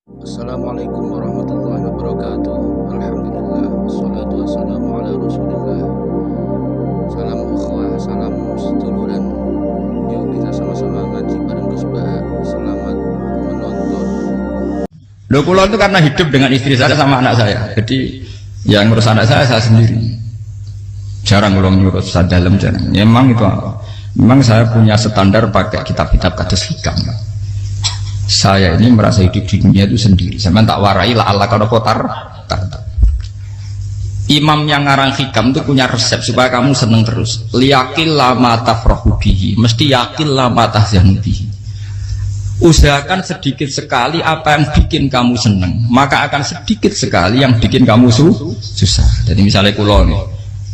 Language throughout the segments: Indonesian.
Assalamualaikum warahmatullahi wabarakatuh. Alhamdulillah, wassalatu wassalamu ala rasulillah. Salam ukhwah, salam seduluran. Yuk kita sama-sama ngaji bareng Gus Bah. Selamat menonton. Loh, kula itu karena hidup dengan istri saya sama anak saya. Jadi yang ngurus anak saya sendiri. Jarang kula ngurus dalam jarang. Memang itu memang saya punya standar pakai kitab-kitab kados hikam. Saya ini merasa hidup di dunia itu sendiri. Saya tak warai lah Allah kalau kotar. Imam yang ngarang hikam itu punya resep supaya kamu seneng terus. Liyakil lama tafrahu bihi, mesti yakil lama tahzanu bihi. Usahakan sedikit sekali apa yang bikin kamu seneng, maka akan sedikit sekali yang bikin kamu susah. Jadi misalnya kulo nih,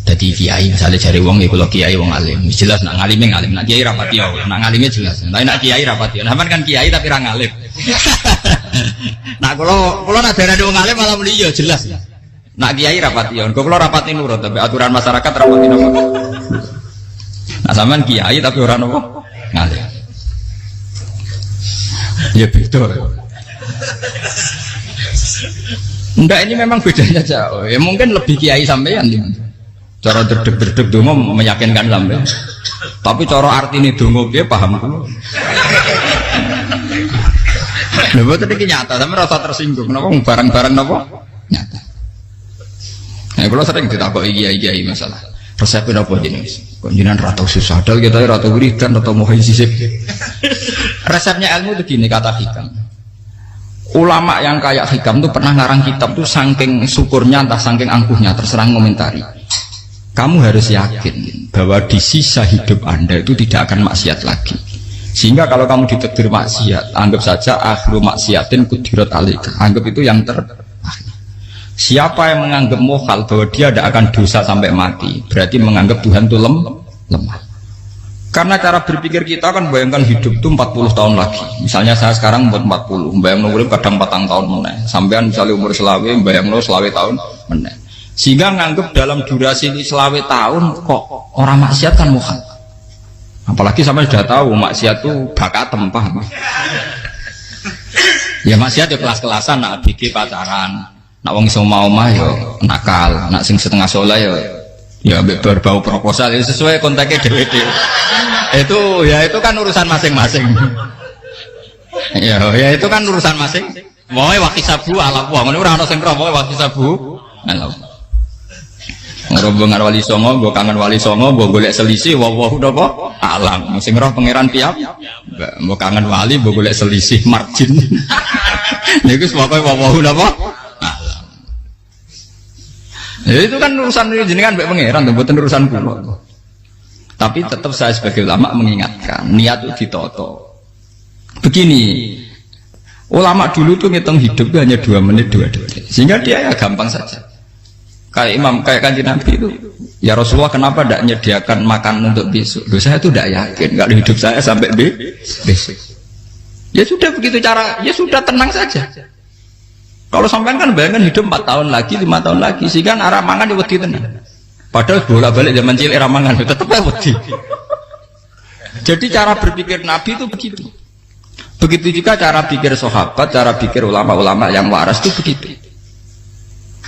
jadi kiai misalnya cari wong ya kulo kiai wong alim, jelas nak ngalimnya ngalim, nak kiai rapati ya, nak ngalimnya jelas. Nak kiai rapati, nah kan kiai tapi orang ngalim. Nah kulo nak darah wong alim malah beliau jelas. Nak kiai rapati ya, kulo rapati nurut tapi aturan masyarakat rapati nopo. Nah sampean kiai tapi orang nopo ngalim. Ya betul. Enggak, ini memang bedanya jauh. Ya mungkin lebih kiai sampean nih. Cara derdek-derdek dongo meyakinkan sampean. Tapi cara artine dongo piye paham kulo. Lha boten iki nyata, sampe rasa tersinggung. Napa barang-barang napa? Nyata. Nah, kulo sering ditakoki kiai-kiai masalah. Resepnya apa jenenge? Kok jenengan ra tau susah dal kita ra tau wiridan atau mau sisip. Resepnya ilmu itu gini kata hikam. Ulama yang kayak hikam tuh pernah ngarang kitab tuh saking syukurnya entah saking angkuhnya terserah ngomentari. Kamu harus yakin bahwa di sisa hidup Anda itu tidak akan maksiat lagi. Sehingga kalau kamu ditakdir maksiat, anggap saja akhiru maksiatin kudirat alaika. Anggap itu yang terakhir. Siapa yang menganggap mohal bahwa dia tidak akan dosa sampai mati, berarti menganggap Tuhan itu lemah. Karena cara berpikir kita kan bayangkan hidup itu 40 tahun lagi. Misalnya saya sekarang buat 40, bayang urip kadang 4 tahun meneh. Sampean misalnya umur selawe, bayang selawe tahun meneh. Sehingga menganggap dalam durasi selawe tahun kok orang maksiat kan mohal. Apalagi sampai sudah tahu maksiat itu bakat tempah. Ya maksiat ya kelas-kelasan, nak bikin pacaran. Nak wong iso omah yo nakal, nak sing setengah soleh ya berbau proposal ya sesuai kontaknya dhewe-dhewe. Itu kan urusan masing-masing. Ya itu kan urusan masing. Wae wakisabu ala wa, ngene ora ana sing roh wae wakisabu. Ala. Ngrobongan wali songo, mbok kangen wali songo, mbok golek selisih wawahu napa? Alam. Sing roh pangeran piyam. Mbok kangen wali, mbok golek selisih margin. Niku pokoke wawahu napa? Ya itu kan urusan jenengan mbek pangeran, mboten urusan kula. Tapi tetap saya sebagai ulama mengingatkan, niat itu ditoto. Begini, ulama dulu tuh ngitung hidup itu hanya 2 menit 2 detik. Sehingga dia ya gampang saja. Kayak imam, kayak kanjeng Nabi itu, ya Rasulullah kenapa tidak menyediakan makan untuk besok? Loh, saya itu tidak yakin kalau hidup saya sampai besok. Ya sudah begitu cara, ya sudah tenang saja. Kalau sampean kan bayangkan hidup 4 tahun lagi, 5 tahun lagi, sehingga arah mangan ya wedi tenan. Padahal bolak-balik zaman cilik arah mangan tetap wedi. Jadi cara berpikir Nabi itu begitu. Begitu juga cara pikir sahabat, cara pikir ulama-ulama yang waras itu begitu.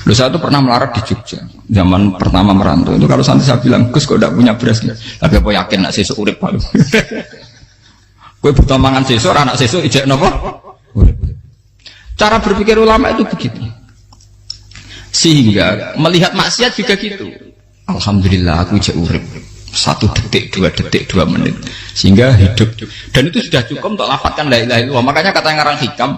Loh, saya itu pernah melarat di Jogja, zaman pertama merantau itu kalau nanti saya bilang, Gus kok tidak punya beras, tapi apa yakin nak sesuk urip paling. Kowe butuh mangan sesuk, anak sesuk ijek napa? Cara berpikir ulama itu begitu. Sehingga melihat maksiat juga gitu. Alhamdulillah aku ijek urip 1 detik, 2 detik, 2 menit. Sehingga hidup. Dan itu sudah cukup untuk lafadzkan la ilaha illallah. Makanya kata yang ngarang hikam,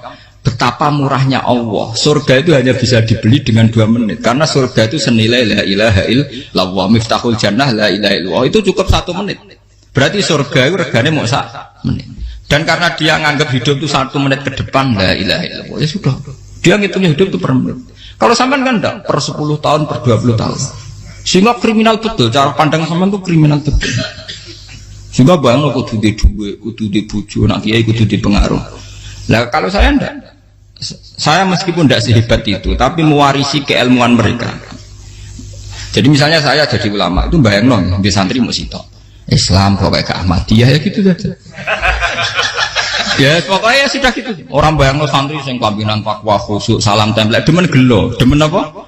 betapa murahnya Allah. Surga itu hanya bisa dibeli dengan 2 menit. Karena surga itu senilai la ilaha illallah. Miftahul jannah la ilaha illallah. Itu cukup 1 menit. Berarti surga itu regane mau 1 menit. Dan karena dia nganggap hidup itu 1 menit ke depan, la ilaha illallah, ya sudah. Dia ngitungnya hidup itu per menit. Kalau sampean kan enggak, per 10 tahun, per 20 tahun. Sehingga kriminal betul, cara pandang sampean itu kriminal betul. Sehingga bayang kudu di duwe, kudu di bojo, nak kiai kudu di pengaruh. Lah kalau saya enggak. Saya meskipun enggak sehebat itu, tapi mewarisi keilmuan mereka. Jadi misalnya saya jadi ulama, itu bayang di santri mau sitok. Islam kok kayak ke Ahmadiyah ya gitu saja. Ya pokoknya ya sudah gitu. Orang bayangno santri sing pambinan takwa khusyuk salam template demen gelo, demen apa?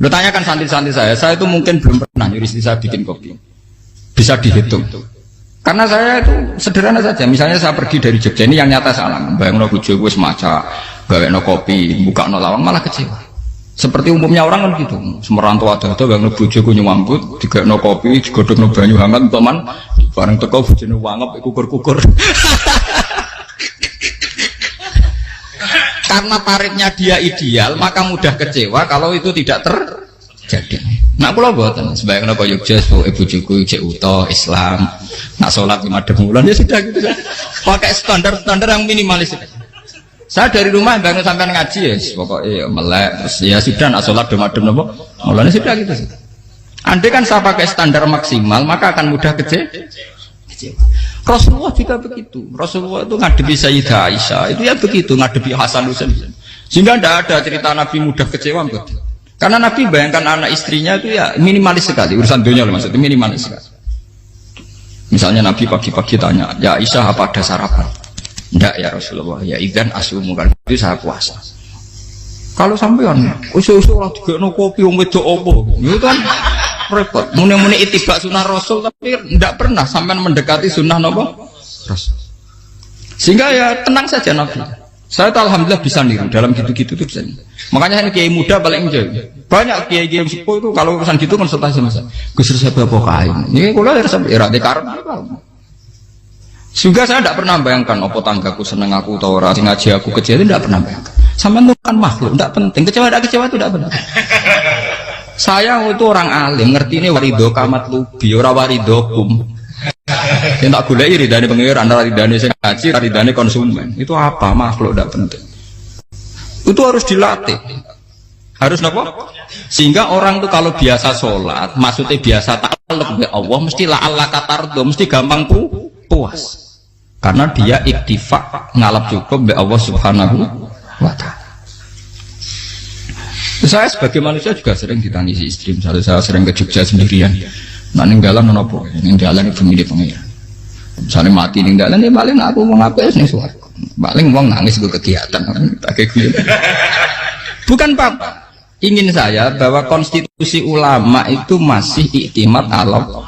Lo tanyakan santri-santri saya itu mungkin belum pernah nyuruh istri saya bikin kopi. Bisa dihitung. Karena saya itu sederhana saja. Misalnya saya pergi dari Jogja ini yang nyata salam, bayangno bojoku wis maca, gawekno kopi, bukakno lawang malah kecewa. Seperti umumnya orang kan gitu. Semerantau ada bayangno bojoku nyuambut, digawekno kopi, digodhogno banyu hangat teman, bareng teko bojone wangep kukur-kukur. Karena tarifnya dia ideal, maka mudah kecewa kalau itu tidak terjadi. Nak kula mboten, sebayang napa Jogja bojoku cek utuh Islam, nak salat 5 bulan ya sudah gitu. Pakai standar-standar yang minimalis. Saya dari rumah bangun sampai ngaji ya, pokoknya melek, ya sudah nak salat dem-dem napa. Mulane sudah gitu. Andai kan saya pakai standar maksimal, maka akan mudah kecewa. Rasulullah juga begitu. Rasulullah itu ngadepi Sayyidah Aisyah itu ya begitu, ngadepi Hasan Husain. Sehingga tidak ada cerita Nabi mudah kecewa betul. Karena Nabi bayangkan anak istrinya itu ya minimalis sekali, urusan dunia loh maksudnya minimalis sekali. Misalnya Nabi pagi-pagi tanya, ya Aisyah apa ada sarapan? Tidak ya Rasulullah, ya idzan asumu kan itu saya puasa. Kalau sampean usul-usul orang juga no kopi wong wedok opo, itu kan repot. Muni-muni itibak sunnah Rasul tapi tidak pernah sampai mendekati sunnah nopo Rasul. Sehingga ya tenang saja Nabi. Saya tahu alhamdulillah bisa niru dalam gitu-gitu tuh bisa. Makanya ini kiai muda paling jauh. Banyak kiai-kiai sepuh itu kalau urusan gitu konsultasi sama saya. Gus resep apa kain? Ini kalau resep era karena juga saya tidak pernah bayangkan apa tanggaku seneng aku atau orang ngaji aku kecewa itu tidak pernah bayangkan. Sama itu kan makhluk, tidak penting. Kecewa itu tidak benar. Saya itu orang alim, ngerti ini warido kamat lubi, ora waridokum. Yang tak gulai ridane pengiran, ridane sing ngaji, ridane konsumen. Itu apa? Makhluk tidak penting. Itu harus dilatih. Harus apa? Sehingga orang itu kalau biasa sholat, maksudnya biasa ta'alluq bi Allah, mesti la'alla katardo, mesti gampang puas. Karena dia iktifak ngalap cukup bi Allah Subhanahu wa ta'ala. Saya sebagai manusia juga sering ditangisi istri. Misalnya saya sering ke Jogja sendirian. Nah ninggalan nopo, ninggalan itu milih pengiran. Misalnya mati ninggalan ya paling aku mau ngapain nih suaraku. Paling mau nangis gue kegiatan. Bukan apa. Ingin saya bahwa konstitusi ulama itu masih iktimat Allah.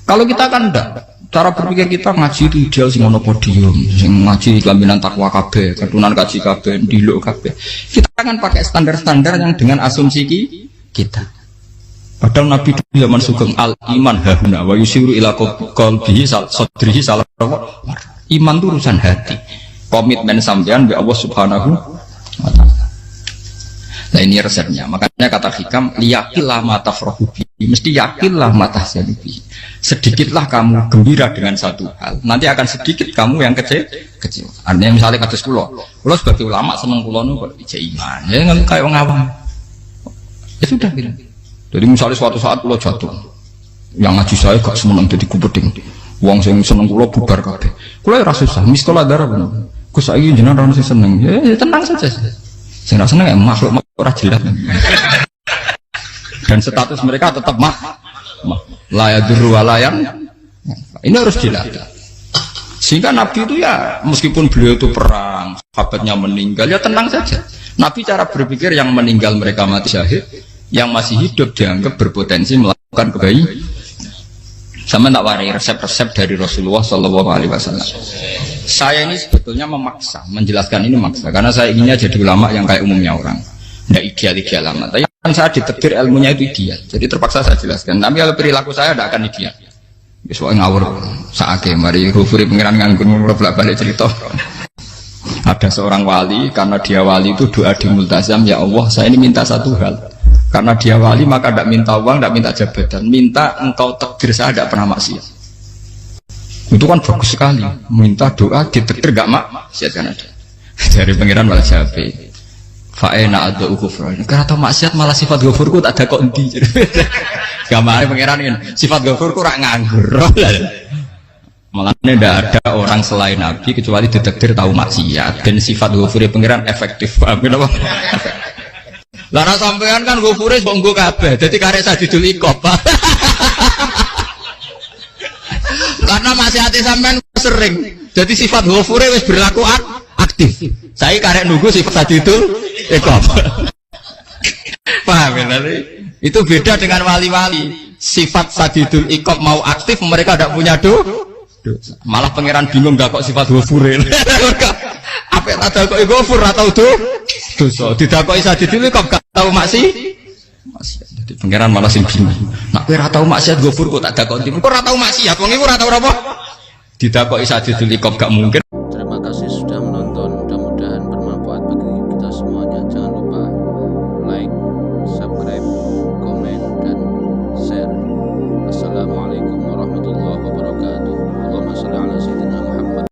Kalau kita kan enggak. Cara berpikir kita ngaji itu ideal sing ono podium, sing ngaji kelaminan takwa kabeh, keturunan kaji kabeh, ndiluk kabeh. Kita akan pakai standar-standar yang dengan asumsi kita. Padahal Nabi zaman sugeng al iman hahuna wa yusiru ila qalbihi sadrihi salah. Iman itu urusan hati. Komitmen sampean be Allah Subhanahu wa taala. Nah ini resepnya. Makanya kata hikam liyakillah mata frohubi, mesti yakillah mata syadubi. Sedikitlah kamu gembira dengan satu hal, nanti akan sedikit kamu yang kecil. Artinya misalnya kata pulau sebagai ulama seneng pulau nu kok iman, ya nggak kayak orang awam. Ya sudah gitu. Jadi misalnya suatu saat pulau jatuh, yang ngaji saya gak semenang jadi kubeding, uang saya seneng pulau bubar kabeh. Pulau ya susah, miskola darah benar. Gus saya jenengan orang sih seneng, ya tenang saja. Saya seneng ya makhluk orang jelas. Dan status mereka tetap layaduru walayan. Ini harus dilatih. Sehingga Nabi itu ya meskipun beliau itu perang, sahabatnya meninggal, ya tenang saja. Nabi cara berpikir yang meninggal mereka mati syahid, yang masih hidup dianggap berpotensi melakukan kebaikan. Sama tak warai resep-resep dari Rasulullah SAW. Saya ini sebetulnya memaksa, menjelaskan ini maksa, karena saya inginnya jadi ulama yang kayak umumnya orang. Tidak ideal amat. Tapi kan saya ditetir ilmunya itu ideal. Jadi terpaksa saya jelaskan. Tapi kalau perilaku saya tidak akan ideal. Besok ngawur saake mari hufuri pengiran nganggur bolak-balik cerita. Ada seorang wali, karena dia wali itu doa di multazam, ya Allah saya ini minta satu hal. Karena dia wali maka tidak minta uang, tidak minta jabatan, minta engkau takdir saya tidak pernah maksiat. Itu kan bagus sekali. Minta doa ditakdir gak maksiat kan ada. Dari pengiran malah Syafi'i. Fa'ena adau kufran. Karena tahu maksiat malah sifat ghafurku tak ada kok endi. Gamane pangeran ini sifat ghafurku rak nganggur. Malah tidak ada orang selain Nabi kecuali ditakdir tahu maksiat dan sifat ghafure pangeran efektif. Paham napa? Lah sampean kan ghafure kok nggo kabeh. Dadi karek sadidul ikop. Karena maksiate sampean sering. Jadi sifat ghafure wis berlaku aktif. Saya karek nunggu sifat sadidul iqab. Paham ya nanti? Itu beda dengan wali-wali. Sifat sadidul iqab mau aktif, mereka tidak punya dosa. Malah pangeran bingung gak kok sifat ghafure. Apa yang ada kok ghafur atau dosa? Didakoki sadidul iqab gak tahu maksiat. Jadi pangeran malah sing bingung. Nak kowe ora tau maksiat ghafur kok tak dakoki. Kok ora tau maksiat, wong iku ora tau apa? Didakoki sadidul iqab gak mungkin.